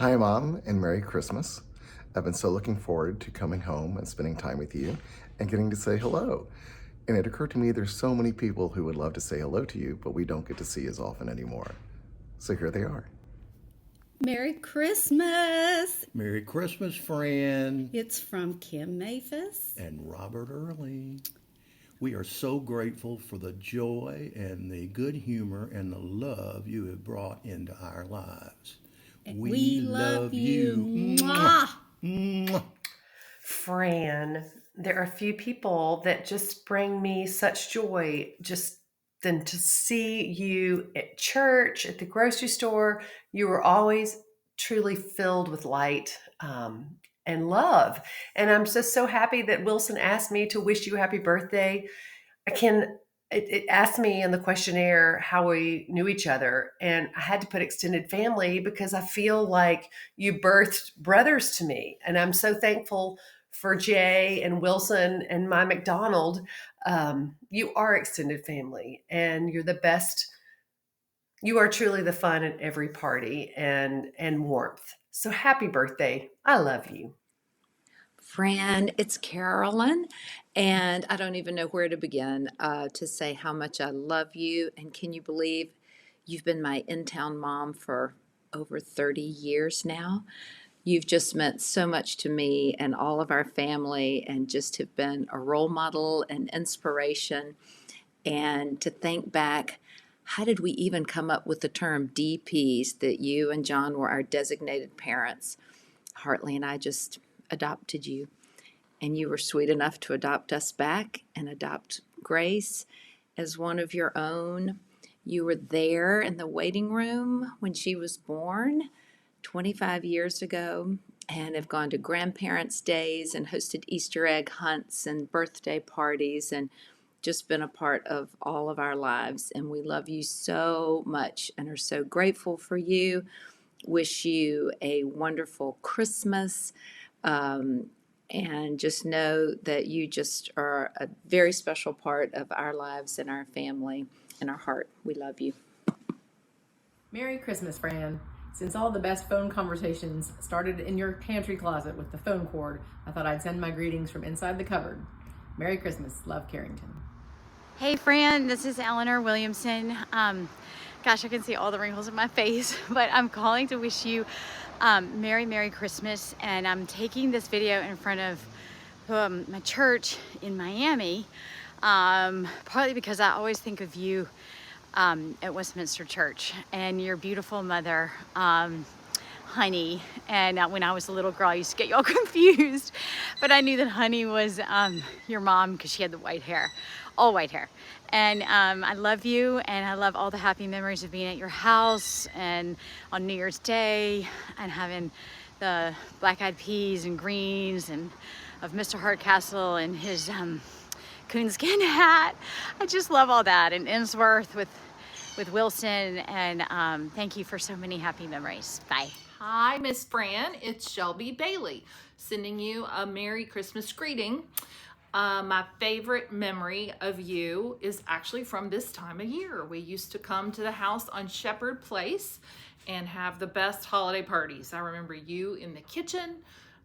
Hi, Mom, and Merry Christmas. I've been so looking forward to coming home and spending time with you and getting to say hello. And it occurred to me there's so many people who would love to say hello to you, but we don't get to see as often anymore. So here they are. Merry Christmas! Merry Christmas, Fran. It's from Kim Maphis And Robert Early. We are so grateful for the joy and the good humor and the love you have brought into our lives. We love you. Mwah! Mwah. Fran, there are a few people that just bring me such joy just than to see you at church, at the grocery store. You were always truly filled with light and love. And I'm just so happy that Wilson asked me to wish you a happy birthday. It asked me in the questionnaire how we knew each other, and I had to put extended family because I feel like you birthed brothers to me. And I'm so thankful for Jay and Wilson and my McDonald. You are extended family, and you're the best. You are truly the fun at every party and warmth. So happy birthday. I love you. Fran, it's Carolyn, and I don't even know where to begin to say how much I love you. And can you believe you've been my in-town mom for over 30 years now? You've just meant so much to me and all of our family, and just have been a role model and inspiration. And to think back, how did we even come up with the term DPs, that you and John were our designated parents? Hartley and I just adopted you, and you were sweet enough to adopt us back and adopt Grace as one of your own. You were there in the waiting room when she was born 25 years ago, and have gone to grandparents' days and hosted Easter egg hunts and birthday parties, and just been a part of all of our lives. And we love you so much and are so grateful for you. Wish you a wonderful Christmas. And just know that you just are a very special part of our lives and our family and our heart. We love you. Merry Christmas, Fran. Since all the best phone conversations started in your pantry closet with the phone cord, I thought I'd send my greetings from inside the cupboard. Merry Christmas. Love, Carrington. Hey Fran, this is Eleanor Williamson. Gosh, I can see all the wrinkles in my face, but I'm calling to wish you Merry Christmas. And I'm taking this video in front of my church in Miami, partly because I always think of you at Westminster Church and your beautiful mother, Honey. And when I was a little girl, I used to get you all confused, but I knew that Honey was your mom because she had the white hair, all white hair. And I love you, and I love all the happy memories of being at your house and on New Year's Day and having the black-eyed peas and greens and of Mr. Hardcastle and his coonskin hat. I just love all that. And Innsworth with Wilson, and thank you for so many happy memories. Bye. Hi, Miss Fran. It's Shelby Bailey sending you a Merry Christmas greeting. My favorite memory of you is actually from this time of year. We used to come to the house on Shepherd Place and have the best holiday parties. I remember you in the kitchen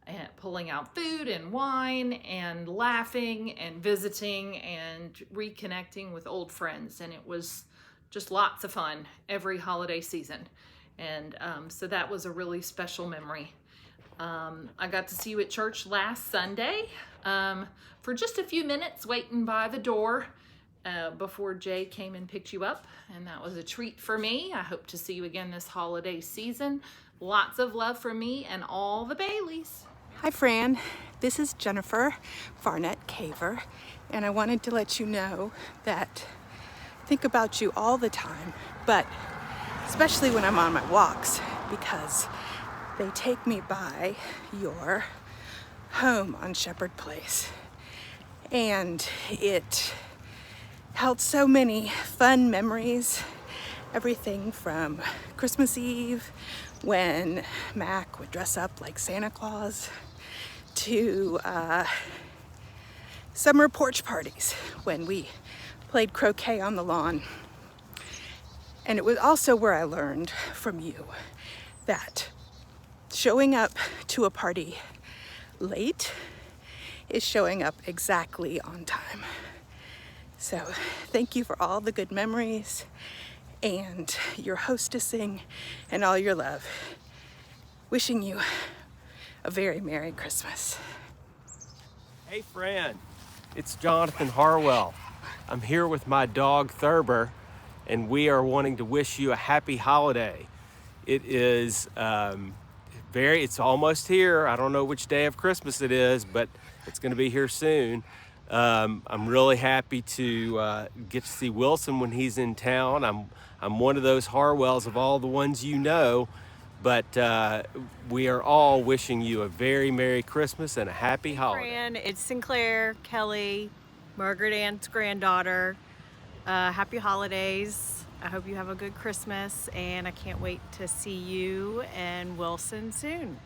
and pulling out food and wine and laughing and visiting and reconnecting with old friends. And it was just lots of fun every holiday season. And so that was a really special memory. I got to see you at church last Sunday for just a few minutes waiting by the door before Jay came and picked you up, and that was a treat for me. I hope to see you again this holiday season. Lots of love from me and all the Baileys. Hi Fran, this is Jennifer Farnett Caver, and I wanted to let you know that I think about you all the time, but especially when I'm on my walks, because they take me by your home on Shepherd Place. And it held so many fun memories, everything from Christmas Eve when Mac would dress up like Santa Claus to summer porch parties when we played croquet on the lawn. And it was also where I learned from you that showing up to a party late is showing up exactly on time. So thank you for all the good memories and your hostessing and all your love. Wishing you a very Merry Christmas. Hey, Fran, it's Jonathan Harwell. I'm here with my dog Thurber, and we are wanting to wish you a happy holiday. It is it's almost here. I don't know which day of Christmas it is, but it's going to be here soon. I'm really happy to get to see Wilson when he's in town. I'm one of those Harwells of all the ones you know, but we are all wishing you a very Merry Christmas and a happy holiday. Fran, it's Sinclair, Kelly, Margaret Ann's granddaughter. Happy holidays. I hope you have a good Christmas, and I can't wait to see you and Wilson soon.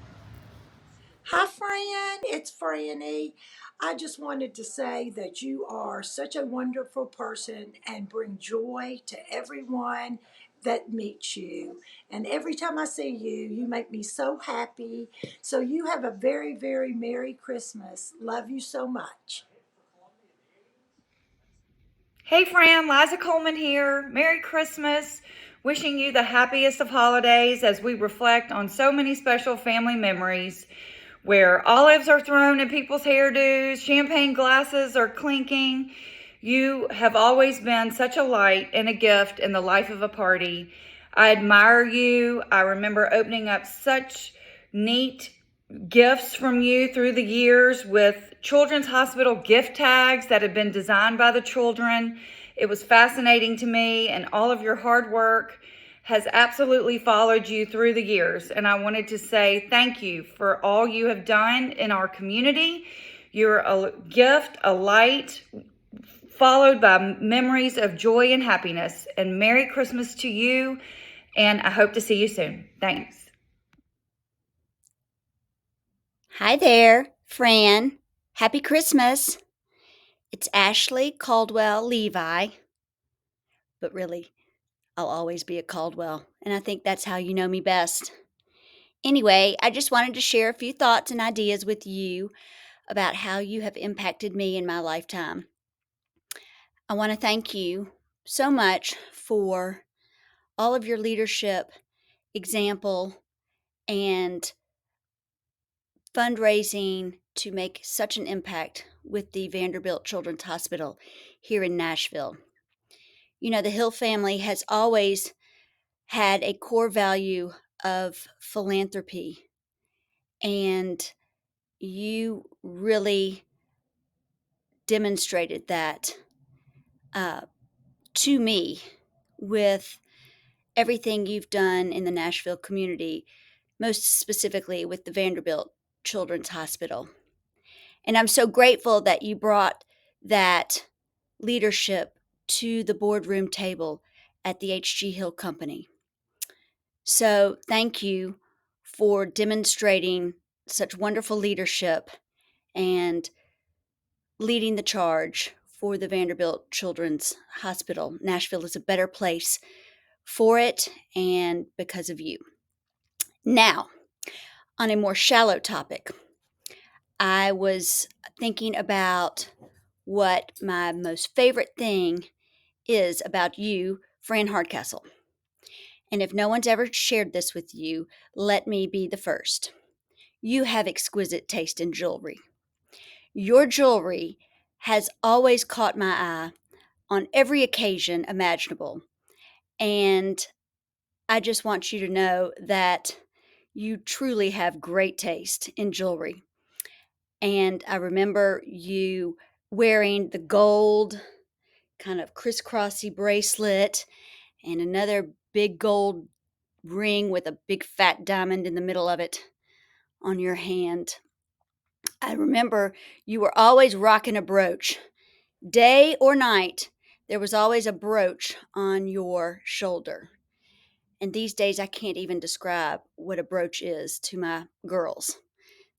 Hi, Fran. It's Franny. I just wanted to say that you are such a wonderful person and bring joy to everyone that meets you. And every time I see you, you make me so happy. So you have a very, very Merry Christmas. Love you so much. Hey Fran, Liza Coleman here. Merry Christmas. Wishing you the happiest of holidays as we reflect on so many special family memories where olives are thrown in people's hairdos, champagne glasses are clinking. You have always been such a light and a gift in the life of a party. I admire you. I remember opening up such neat gifts from you through the years with Children's Hospital gift tags that had been designed by the children. It was fascinating to me, and all of your hard work has absolutely followed you through the years. And I wanted to say thank you for all you have done in our community. You're a gift, a light, followed by memories of joy and happiness. And Merry Christmas to you, and I hope to see you soon. Thanks. Hi there, Fran. Happy Christmas. It's Ashley Caldwell Levi, but really, I'll always be a Caldwell, and I think that's how you know me best. Anyway, I just wanted to share a few thoughts and ideas with you about how you have impacted me in my lifetime. I want to thank you so much for all of your leadership, example, and fundraising to make such an impact with the Vanderbilt Children's Hospital here in Nashville. You know, the Hill family has always had a core value of philanthropy, and you really demonstrated that to me with everything you've done in the Nashville community, most specifically with the Vanderbilt Children's Hospital. And I'm so grateful that you brought that leadership to the boardroom table at the H.G. Hill Company. So thank you for demonstrating such wonderful leadership and leading the charge for the Vanderbilt Children's Hospital. Nashville is a better place for it and because of you. Now, on a more shallow topic, I was thinking about what my most favorite thing is about you, Fran Hardcastle. And if no one's ever shared this with you, let me be the first. You have exquisite taste in jewelry. Your jewelry has always caught my eye on every occasion imaginable. And I just want you to know that you truly have great taste in jewelry. And I remember you wearing the gold kind of crisscrossy bracelet and another big gold ring with a big fat diamond in the middle of it on your hand. I remember you were always rocking a brooch. Day or night, there was always a brooch on your shoulder. And these days, I can't even describe what a brooch is to my girls.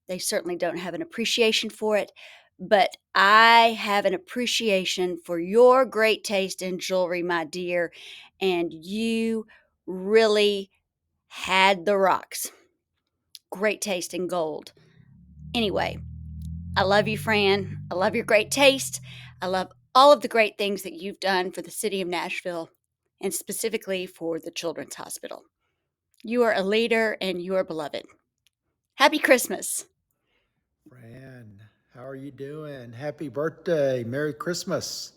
They certainly don't have an appreciation for it, but I have an appreciation for your great taste in jewelry, my dear, and you really had the rocks. great taste in gold. Anyway, I love you, Fran. I love your great taste. I love all of the great things that you've done for the city of Nashville and specifically for the Children's Hospital. You are a leader and you are beloved. Happy Christmas. Fran, how are you doing? Happy birthday. Merry Christmas.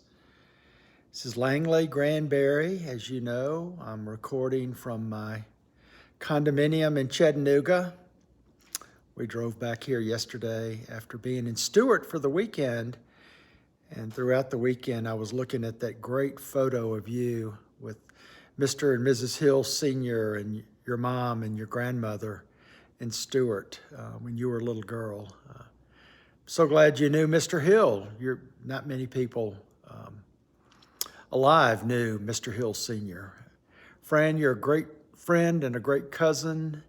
This is Langley Granberry. As you know, I'm recording from my condominium in Chattanooga. We drove back here yesterday after being in Stewart for the weekend. And throughout the weekend, I was looking at that great photo of you with Mr. and Mrs. Hill Sr. and your mom and your grandmother in Stewart when you were a little girl. So glad you knew Mr. Hill. Not many people alive knew Mr. Hill Sr. Fran, you're a great friend and a great cousin,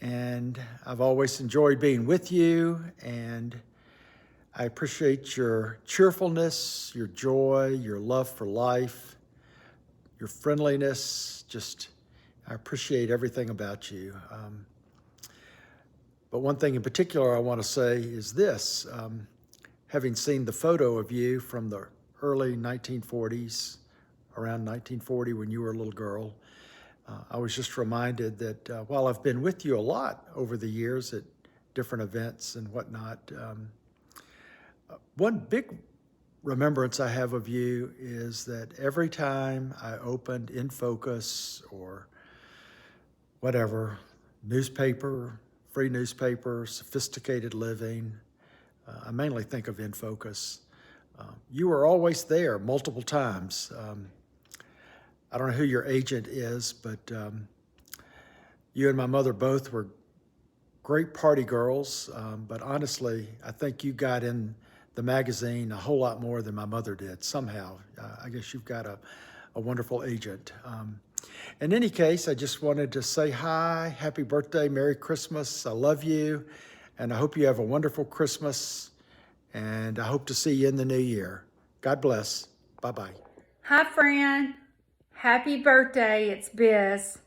and I've always enjoyed being with you, and I appreciate your cheerfulness, your joy, your love for life, your friendliness. I appreciate everything about you. But one thing in particular I want to say is this. Having seen the photo of you from the early 1940s, around 1940 when you were a little girl, I was just reminded that while I've been with you a lot over the years at different events and whatnot, one big remembrance I have of you is that every time I opened In Focus or whatever, newspaper, free newspaper, Sophisticated Living, I mainly think of In Focus, you were always there multiple times. I don't know who your agent is, but you and my mother both were great party girls, but honestly, I think you got in the magazine a whole lot more than my mother did somehow. I guess you've got a wonderful agent. In any case, I just wanted to say hi, happy birthday, Merry Christmas, I love you, and I hope you have a wonderful Christmas, and I hope to see you in the new year. God bless. Bye-bye. Hi, Fran. Happy birthday. It's Biz.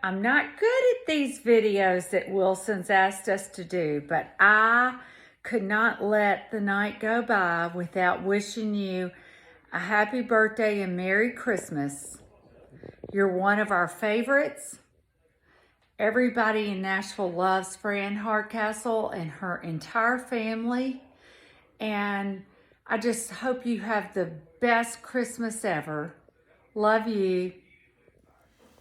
I'm not good at these videos that Wilson's asked us to do, but I could not let the night go by without wishing you a happy birthday and Merry Christmas. You're one of our favorites. Everybody in Nashville loves Fran Hardcastle and her entire family. And I just hope you have the best Christmas ever. Love you.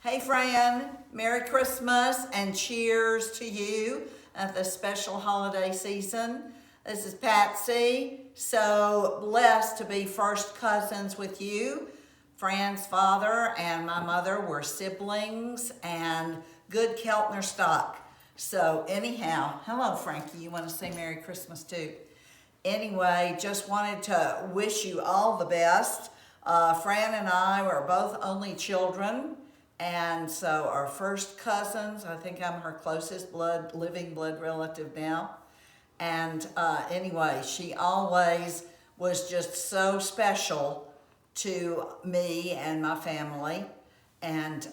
Hey Fran, Merry Christmas and cheers to you at the special holiday season. This is Patsy. So blessed to be first cousins with you. Fran's father and my mother were siblings and good Keltner stock. So anyhow, hello Frankie, you want to say Merry Christmas too? Anyway, just wanted to wish you all the best. Fran and I were both only children, and so our first cousins. I think I'm her closest living blood relative now. And anyway, she always was just so special to me and my family. And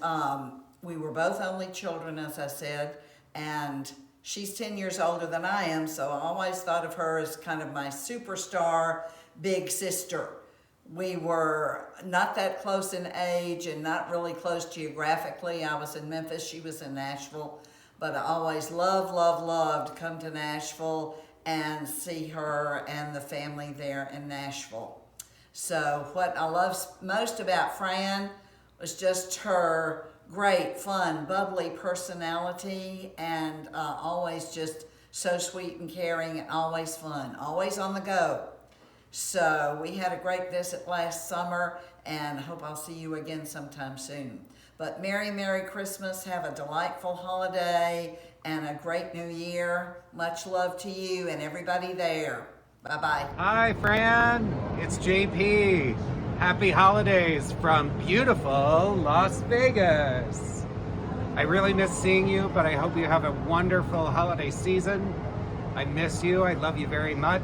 we were both only children, as I said, and she's 10 years older than I am, so I always thought of her as kind of my superstar big sister. We were not that close in age and not really close geographically. I was in Memphis, she was in Nashville, but I always loved to come to Nashville and see her and the family there in Nashville. So what I love most about Fran was just her great, fun, bubbly personality, and always just so sweet and caring and always fun, always on the go. So we had a great visit last summer, and I hope I'll see you again sometime soon. But Merry Christmas, have a delightful holiday, and a great new year. Much love to you and everybody there. Bye-bye. Hi, Fran. It's JP. Happy holidays from beautiful Las Vegas. I really miss seeing you, but I hope you have a wonderful holiday season. I miss you. I love you very much.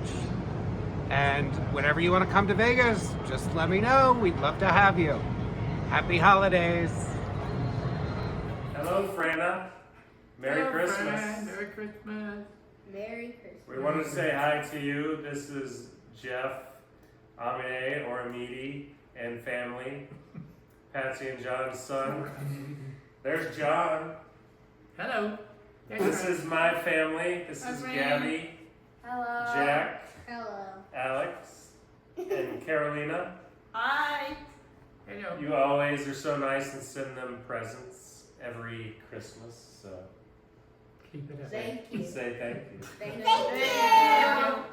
And whenever you want to come to Vegas, just let me know. We'd love to have you. Happy holidays. Hello, Frana. Merry Hello, Christmas. Fran. Merry Christmas. Merry Christmas. We wanted to say hi to you. This is Jeff, Amine, or Amidi, and family. Patsy and John's son. There's John. Hello. This is my family. This is Gabby, Hello. Jack, Hello. Alex, and Carolina. Hi. Hello. You always are so nice and send them presents every Christmas. So Keep it up. Thank you. say thank you. Thank you.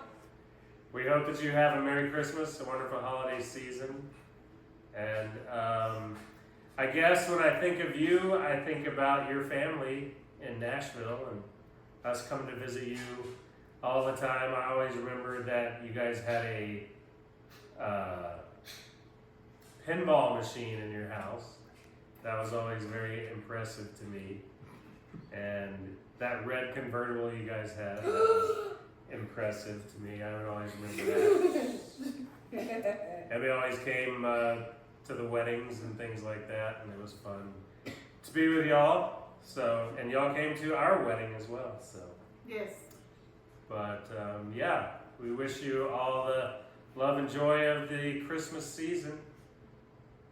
We hope that you have a Merry Christmas, a wonderful holiday season. And I guess when I think of you, I think about your family in Nashville and us coming to visit you all the time. I always remember that you guys had a pinball machine in your house. That was always very impressive to me. And that red convertible you guys had was impressive to me. I would always remember that. And we always came to the weddings and things like that, and it was fun to be with y'all. So, and y'all came to our wedding as well. So, Yes. but yeah, we wish you all the love and joy of the Christmas season.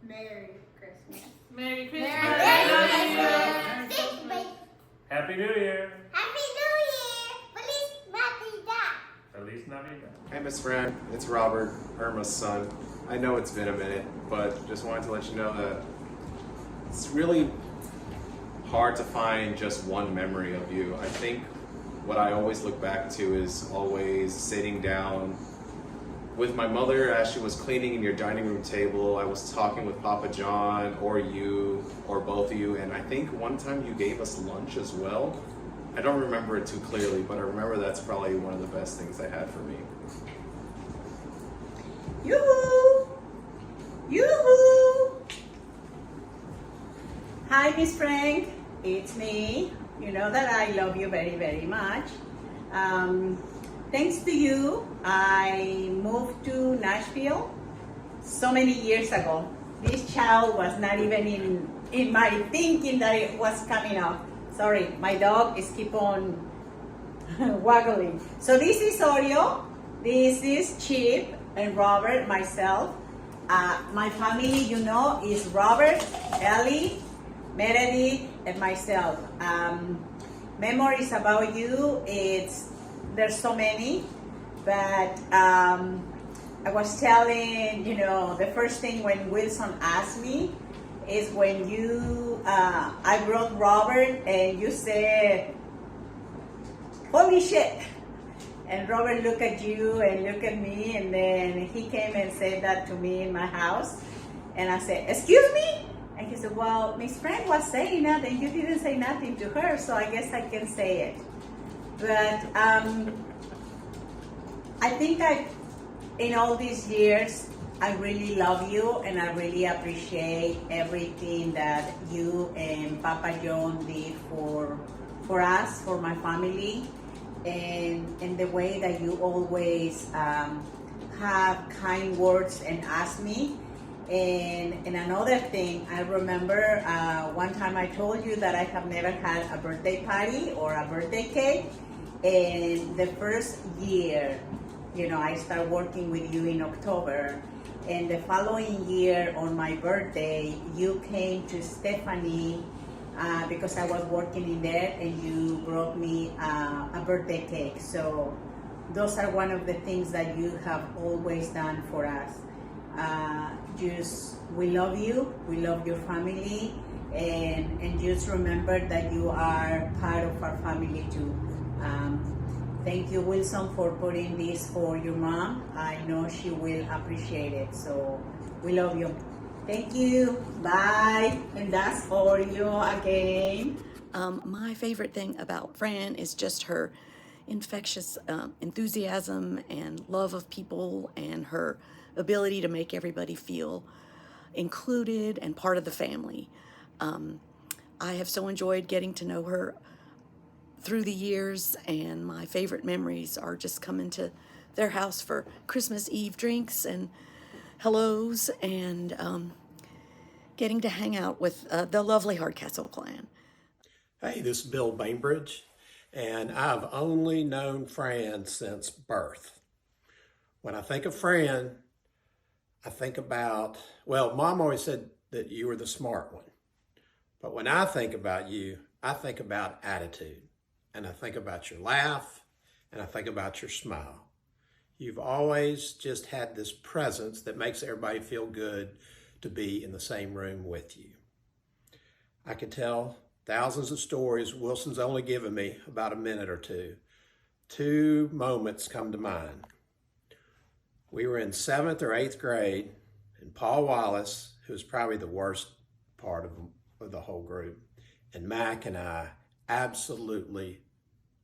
Merry Christmas. Merry Christmas. Merry Christmas. Happy New Year. Happy New Year. Feliz Navidad. Feliz Navidad. Hey, Miss Fran, it's Robert, Irma's son. I know it's been a minute, but just wanted to let you know that it's really hard to find just one memory of you. I think what I always look back to is always sitting down with my mother as she was cleaning in your dining room table. I was talking with Papa John or you or both of you, and I think one time you gave us lunch as well. I don't remember it too clearly, but I remember that's probably one of the best things they had for me. Yoo-hoo! Yoo-hoo! Hi, Miss Frank. It's me. You know that I love you very, very much. Thanks to you, I moved to Nashville so many years ago. This child was not even in my thinking that it was coming up. Sorry, my dog is keep on waggling. So this is Oreo, this is Chip and Robert, myself. My family, you know, is Robert, Ellie, Meredith, and myself. Memories about you, there's so many, but I was telling, you know, the first thing when Wilson asked me is when I brought Robert and you said, holy shit. And Robert looked at you and looked at me, and then he came and said that to me in my house. And I said, excuse me? And he said, well, Miss Frank was saying that and you didn't say nothing to her, so I guess I can say it. But I think in all these years, I really love you and I really appreciate everything that you and Papa John did for us, for my family, and the way that you always have kind words and ask me. And another thing, I remember one time I told you that I have never had a birthday party or a birthday cake. And the first year, you know, I started working with you in October. And the following year on my birthday, you came to Stephanie because I was working in there, and you brought me a birthday cake. So those are one of the things that you have always done for us. We love you, we love your family, and just remember that you are part of our family too. Thank you, Wilson, for putting this for your mom. I know she will appreciate it, so we love you. Thank you, bye, and that's for you again. My favorite thing about Fran is just her infectious enthusiasm and love of people, and her ability to make everybody feel included and part of the family. I have so enjoyed getting to know her through the years, and my favorite memories are just coming to their house for Christmas Eve drinks and hellos, and getting to hang out with the lovely Hardcastle clan. Hey, this is Bill Bainbridge, and I've only known Fran since birth. When I think of Fran, I think about, well, Mom always said that you were the smart one. But when I think about you, I think about attitude, and I think about your laugh, and I think about your smile. You've always just had this presence that makes everybody feel good to be in the same room with you. I could tell thousands of stories. Wilson's only given me about a minute or two. Two moments come to mind. We were in 7th or 8th grade, and Paul Wallace, who was probably the worst part of the whole group, and Mac and I absolutely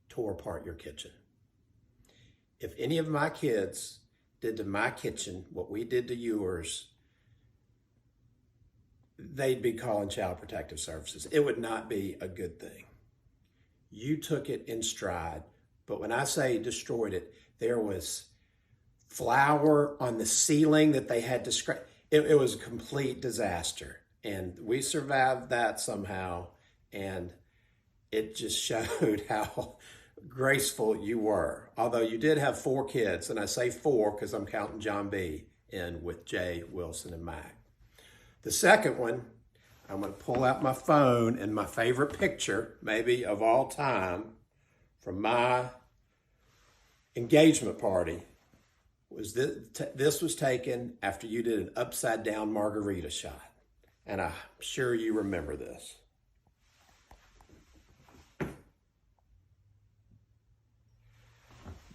tore apart your kitchen. If any of my kids did to my kitchen what we did to yours, they'd be calling Child Protective Services. It would not be a good thing. You took it in stride, but when I say destroyed it, there was flour on the ceiling that they had to scrape. It was a complete disaster, and we survived that somehow, and it just showed how graceful you were. Although you did have 4 kids, and I say 4 because I'm counting John B. in with Jay, Wilson, and Mac. The second one, I'm going to pull out my phone, and my favorite picture, maybe of all time, from my engagement party, was this was taken after you did an upside down margarita shot. And I'm sure you remember this.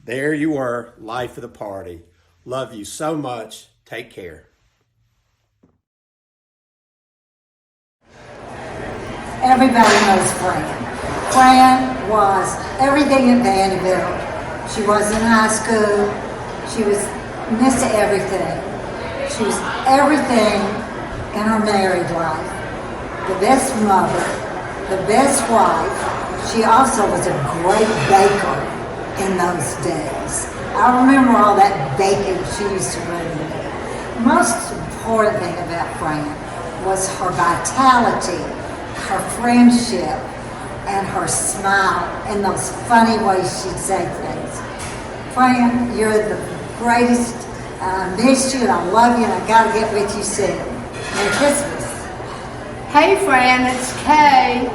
There you were, life of the party. Love you so much. Take care. Everybody knows Fran. Fran was everything at Vanderbilt. She was in high school. She was Miss Everything. She was everything in her married life. The best mother, the best wife. She also was a great baker in those days. I remember all that baking she used to bring me. The most important thing about Fran was her vitality, her friendship, and her smile, and those funny ways she'd say things. Fran, you're the greatest. I missed you, and I love you, and I gotta get with you soon. Merry Christmas. Hey Fran, it's Kay.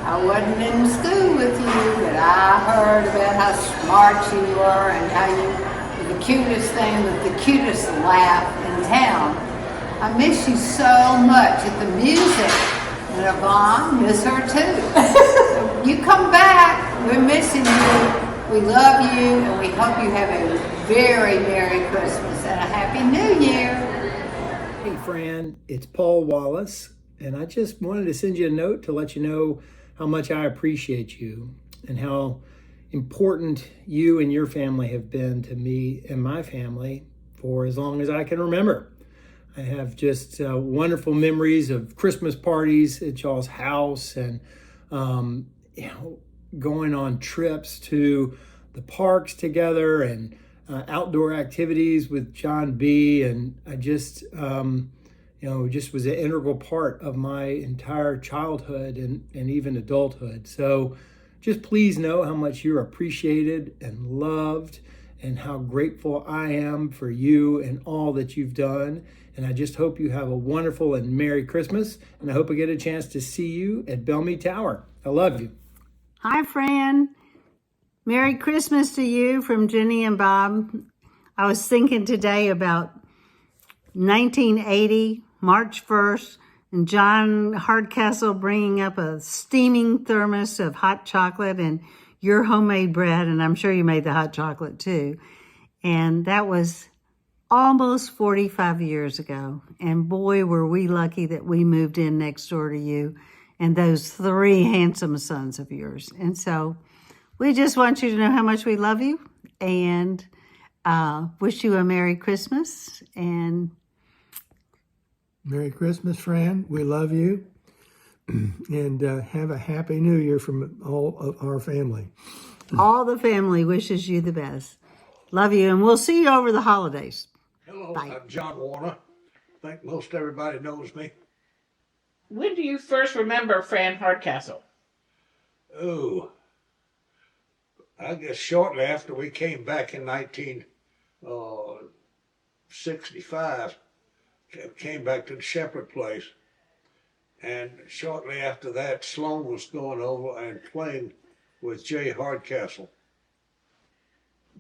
I wasn't in school with you, but I heard about how smart you were and how you were the cutest thing with the cutest laugh in town. I miss you so much at the music. And Yvonne, miss her too. So you come back, we're missing you. We love you, and we hope you have a very Merry Christmas and a Happy New Year. Hey Fran, it's Paul Wallace, and I just wanted to send you a note to let you know how much I appreciate you and how important you and your family have been to me and my family for as long as I can remember. I have just wonderful memories of Christmas parties at y'all's house and going on trips to the parks together and outdoor activities with John B. And I just just was an integral part of my entire childhood and even adulthood. So just please know how much you're appreciated and loved and how grateful I am for you and all that you've done. And I just hope you have a wonderful and Merry Christmas. And I hope I get a chance to see you at Bellamy Tower. I love you. Hi Fran. Merry Christmas to you from Jenny and Bob. I was thinking today about 1980, March 1st, and John Hardcastle bringing up a steaming thermos of hot chocolate and your homemade bread, and I'm sure you made the hot chocolate too. And that was almost 45 years ago. And boy, were we lucky that we moved in next door to you and those 3 handsome sons of yours. And so we just want you to know how much we love you and wish you a Merry Christmas. And Merry Christmas, Fran. We love you. And have a Happy New Year from all of our family. all the family wishes you the best. Love you, and we'll see you over the holidays. Hello, Bye. I'm John Warner. I think most everybody knows me. When do you first remember Fran Hardcastle? Oh, I guess shortly after we came back in 1965, came back to the Shepherd place. And shortly after that, Sloan was going over and playing with Jay Hardcastle.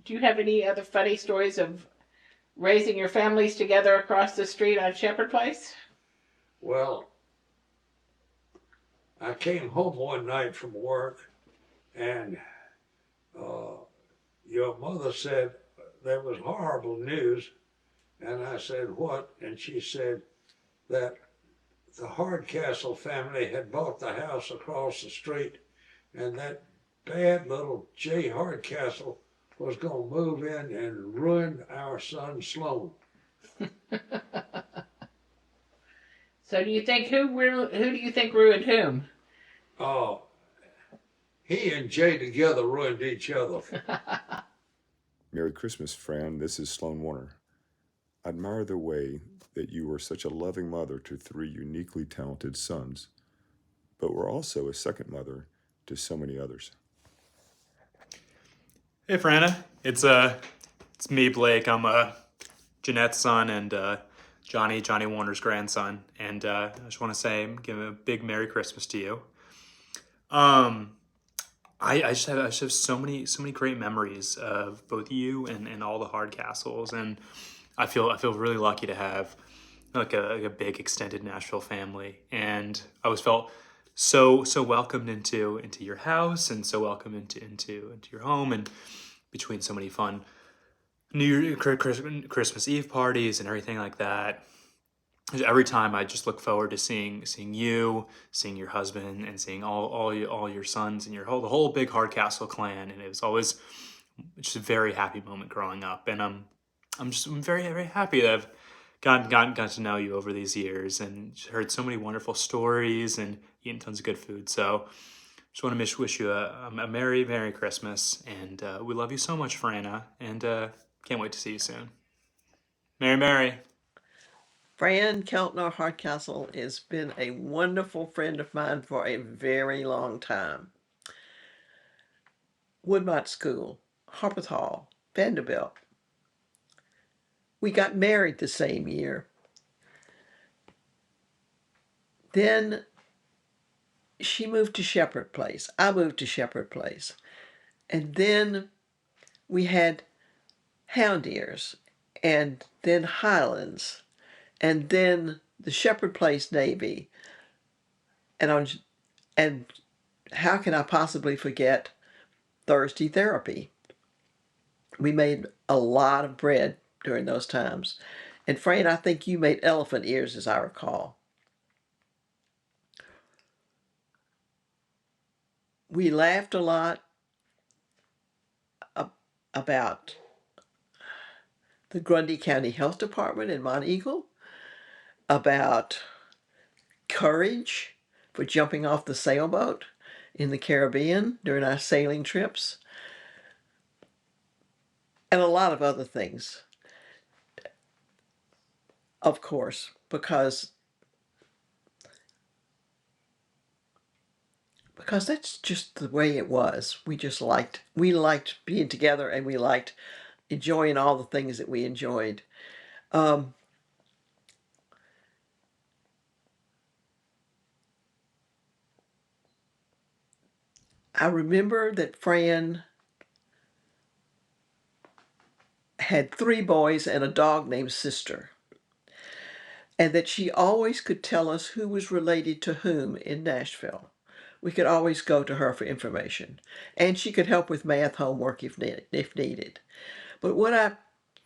Do you have any other funny stories of raising your families together across the street on Shepherd Place? Well, I came home one night from work, and your mother said there was horrible news. And I said, what? And she said that the Hardcastle family had bought the house across the street, and that bad little Jay Hardcastle was going to move in and ruin our son Sloan. So do you think who do you think ruined whom? Oh, he and Jay together ruined each other. Merry Christmas, Fran. This is Sloan Warner. I admire the way that you were such a loving mother to 3 uniquely talented sons, but were also a second mother to so many others. Hey, Franna. It's me, Blake. I'm Jeanette's son and Johnny Warner's grandson. And I just want to say, give a big Merry Christmas to you. I just have so many great memories of both you and all the Hardcastles, and I feel really lucky to have like a big extended Nashville family, and I always felt so welcomed into your house and so welcome into your home, and between so many fun New Year, Christmas Eve parties and everything like that. Every time I just look forward to seeing you, seeing your husband, and seeing all your sons and the whole big Hardcastle clan, and it was always just a very happy moment growing up. And I'm very very happy that I've gotten to know you over these years and heard so many wonderful stories and eaten tons of good food. So just want to wish you a Merry Christmas, and we love you so much, Franna, and can't wait to see you soon. Merry. Fran Keltner Hardcastle has been a wonderful friend of mine for a very long time. Woodmont School, Harpeth Hall, Vanderbilt. We got married the same year. Then she moved to Shepherd Place. I moved to Shepherd Place. And then we had Hound Ears, and then Highlands, and then the Shepherd Place Navy. And how can I possibly forget Thursday Therapy? We made a lot of bread during those times. And Fran, I think you made elephant ears, as I recall. We laughed a lot about the Grundy County Health Department in Mont Eagle, about courage for jumping off the sailboat in the Caribbean during our sailing trips, and a lot of other things, of course, because that's just the way it was. We liked being together, and we liked enjoying all the things that we enjoyed. I remember that Fran had 3 boys and a dog named Sister, and that she always could tell us who was related to whom in Nashville. We could always go to her for information, and she could help with math homework if needed. But what I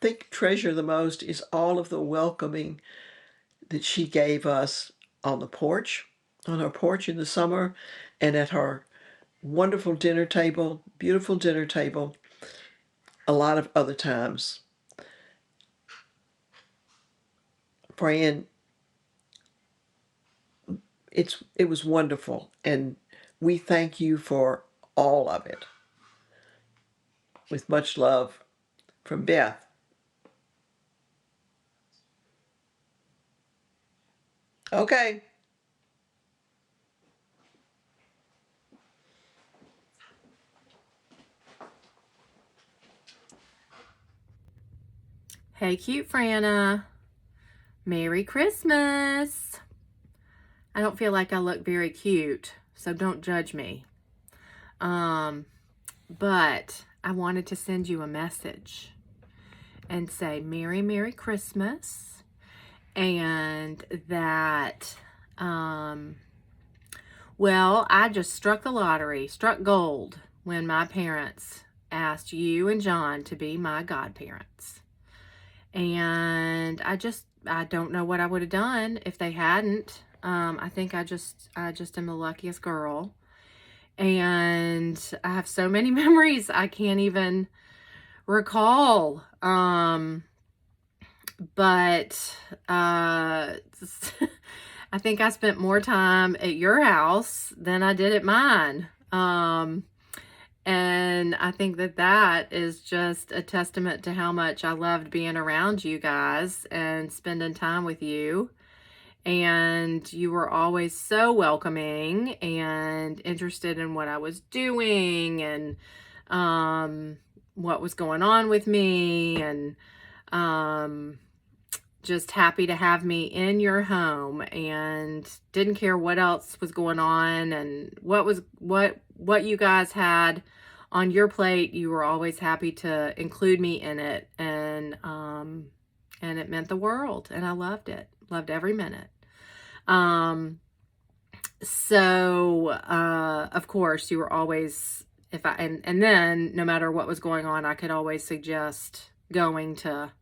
think treasure the most is all of the welcoming that she gave us on her porch in the summer, and at her wonderful dinner table, beautiful dinner table, a lot of other times. Fran, it was wonderful, and we thank you for all of it. With much love, from Beth. Okay. Hey, cute Franna. Merry Christmas. I don't feel like I look very cute, so don't judge me. But I wanted to send you a message and say Merry, Merry Christmas. And that, well, I just struck the lottery, struck gold when my parents asked you and John to be my godparents. And I don't know what I would have done if they hadn't. I think I just am the luckiest girl. And I have so many memories I can't even recall. But I think I spent more time at your house than I did at mine. And I think that is just a testament to how much I loved being around you guys and spending time with you. And you were always so welcoming and interested in what I was doing and what was going on with me, and just happy to have me in your home, and didn't care what else was going on and what you guys had on your plate. You were always happy to include me in it, and it meant the world, and I loved it. Loved every minute. So of course you were always, and then no matter what was going on, I could always suggest going to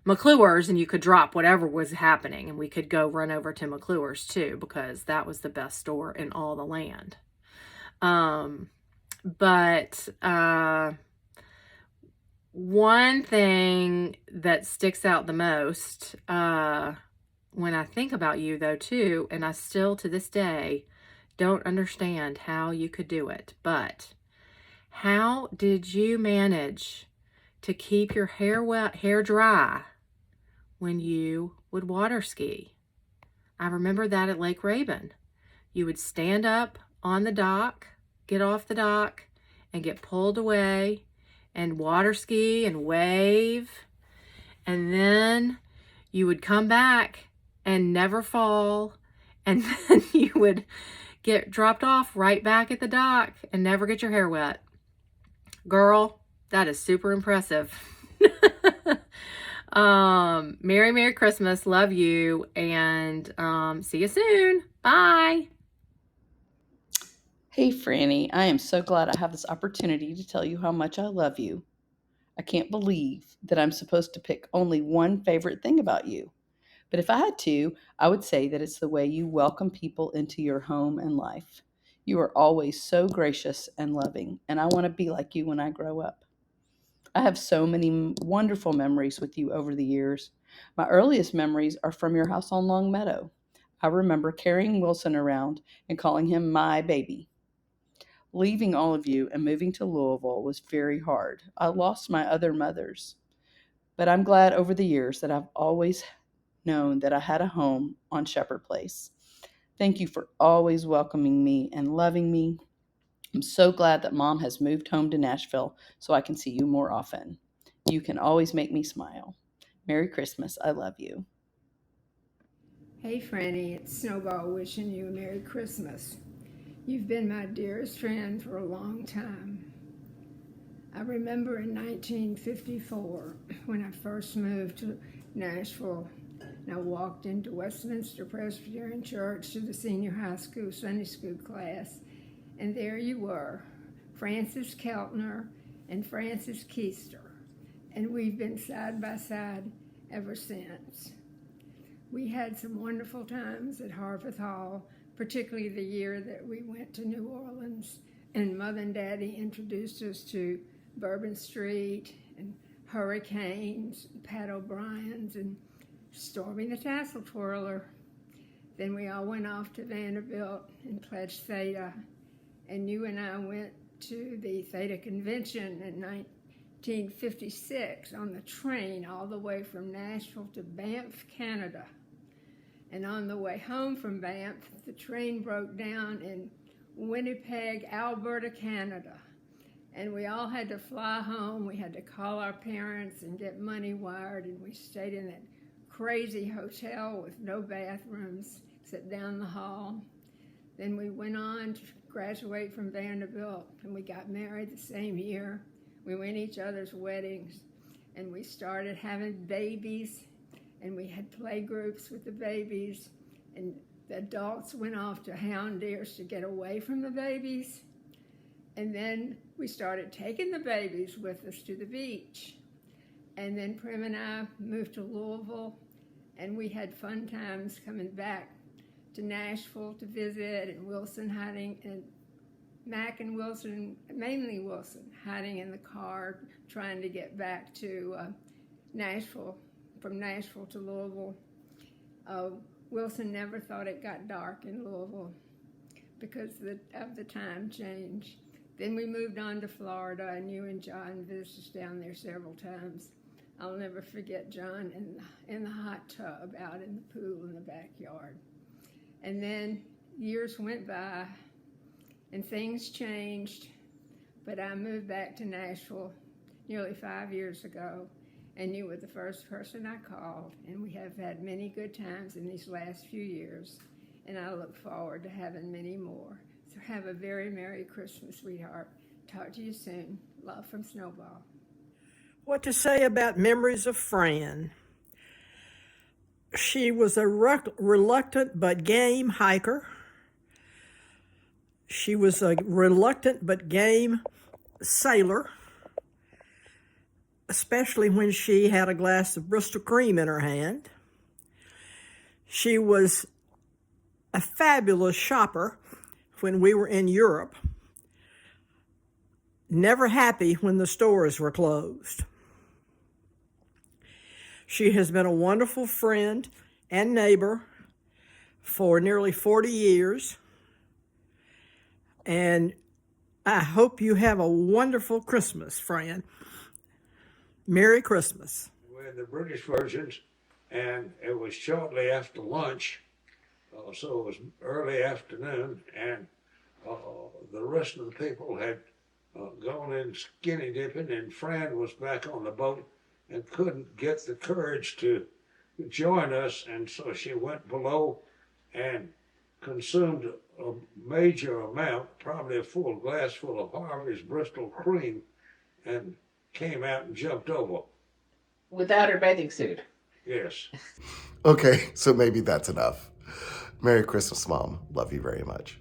McClure's, and you could drop whatever was happening, and we could go run over to McClure's too, because that was the best store in all the land. But one thing that sticks out the most when I think about you, though, too, and I still to this day don't understand how you could do it, but how did you manage to keep your hair dry when you would water ski? I remember that at Lake Raven. You would stand up on the dock, get off the dock, and get pulled away and water ski and wave. And then you would come back and never fall. And then you would get dropped off right back at the dock and never get your hair wet. Girl, that is super impressive. Merry Christmas. Love you. And see you soon. Bye. Hey, Franny, I am so glad I have this opportunity to tell you how much I love you. I can't believe that I'm supposed to pick only one favorite thing about you. But if I had to, I would say that it's the way you welcome people into your home and life. You are always so gracious and loving, and I want to be like you when I grow up. I have so many wonderful memories with you over the years. My earliest memories are from your house on Long Meadow. I remember carrying Wilson around and calling him my baby. Leaving all of you and moving to Louisville was very hard. I lost my other mothers, but I'm glad over the years that I've always known that I had a home on Shepherd Place. Thank you for always welcoming me and loving me. I'm so glad that Mom has moved home to Nashville so I can see you more often. You can always make me smile. Merry Christmas. I love you. Hey, Franny, it's Snowball wishing you a Merry Christmas. You've been my dearest friend for a long time. I remember in 1954 when I first moved to Nashville, and I walked into Westminster Presbyterian Church to the senior high school Sunday school class, and there you were, Frances Keltner and Frances Keister, and we've been side by side ever since. We had some wonderful times at Harpeth Hall, particularly the year that we went to New Orleans, and Mother and Daddy introduced us to Bourbon Street and Hurricanes, Pat O'Brien's, and Stormy the Tassel Twirler. Then we all went off to Vanderbilt and pledged Theta, and you and I went to the Theta Convention in 1956 on the train all the way from Nashville to Banff, Canada. And on the way home from Banff, the train broke down in Winnipeg, Alberta, Canada. And we all had to fly home. We had to call our parents and get money wired, and we stayed in that crazy hotel with no bathrooms except down the hall. Then we went on to graduate from Vanderbilt, and we got married the same year. We went to each other's weddings, and we started having babies, and we had play groups with the babies, and the adults went off to hound deers to get away from the babies. And then we started taking the babies with us to the beach. And then Prim and I moved to Louisville, and we had fun times coming back to Nashville to visit, and Wilson hiding, and Mac and Wilson, mainly Wilson, hiding in the car, trying to get back to Nashville, from Nashville to Louisville. Wilson never thought it got dark in Louisville because of the time change. Then we moved on to Florida, and you and John visited us down there several times. I'll never forget John in the hot tub out in the pool in the backyard. And then years went by, and things changed, but I moved back to Nashville nearly 5 years ago, and you were the first person I called, and we have had many good times in these last few years, and I look forward to having many more. So have a very Merry Christmas, sweetheart. Talk to you soon. Love from Snowball. What to say about memories of Fran? She was a reluctant but game hiker. She was a reluctant but game sailor, especially when she had a glass of Bristol cream in her hand. She was a fabulous shopper when we were in Europe, never happy when the stores were closed. She has been a wonderful friend and neighbor for nearly 40 years, and I hope you have a wonderful Christmas, Fran. Merry Christmas. We had the British versions, and it was shortly after lunch, so it was early afternoon, and the rest of the people had gone in skinny dipping, and Fran was back on the boat and couldn't get the courage to join us, and so she went below and consumed a major amount, probably a full glass full of Harvey's Bristol cream, and came out and jumped over. Without her bathing suit. Yes. Okay, so maybe that's enough. Merry Christmas, Mom. Love you very much.